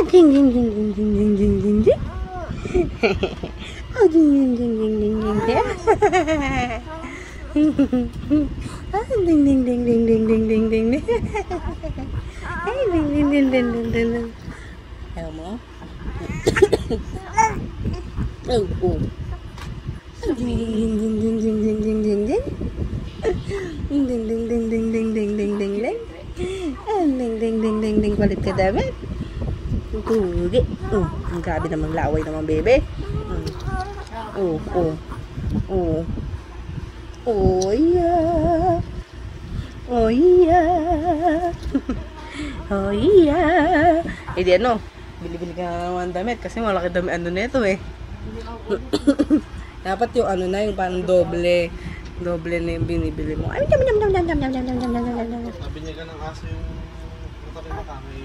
Ding ding ding ding ding ding ding ding ding. Oh, ding ding ding ding ding ding ding. Ah, ding ding ding ding ding ding ding ding ding. Hey, ding ding ding ding ding ding ding. Ayaw mo? Oh, oh. Ding ding ding ding ding ding ding ding ding ding. Ding ding ding ding ding ding ding ding ding ding. Ding ding ding ding ding, palit ka damit. Kugi. Ang grabe namang laway naman, bebe. Oh, oh. Oh. Oh, yeah. Oh, yeah. Oh, yeah. Eh, di ano, bili-bili ka naman damit kasi malaki dami ano nito eh. Dapat yung ano na, yung parang doble. Doble na yung binibili mo. Ay, Sabi niya ka ng aso yung matabi na kami.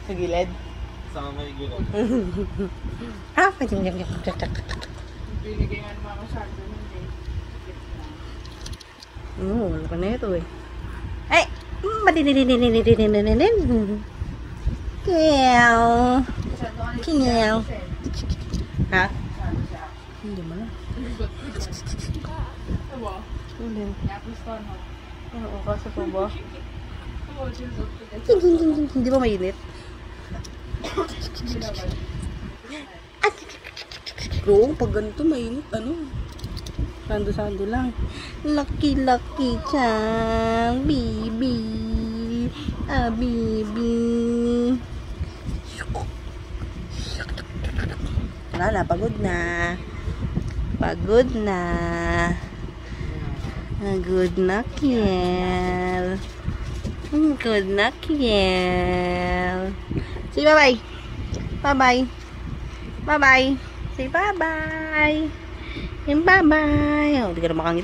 sa gilid. Sa may gulong. Ah, Binigay nga ng mga masyado. wala ka na ito eh. Ay! Madinidinidinidinidinidin. Kiyaw. Kiyaw. Ha? Hindi mo na. Hindi. Oo, kasi po ba? Hindi ba mainit? Oo, pag ganito mainit, ano? Sando-sando lang. Lucky chang, baby. Ah, baby. Wala na, pagod na. Pagod na. Good na, Kiel. Good na, Kiel. Say bye-bye. Bye-bye. Bye-bye. Say bye-bye. Bye-bye. Oh, di ka na makangiti.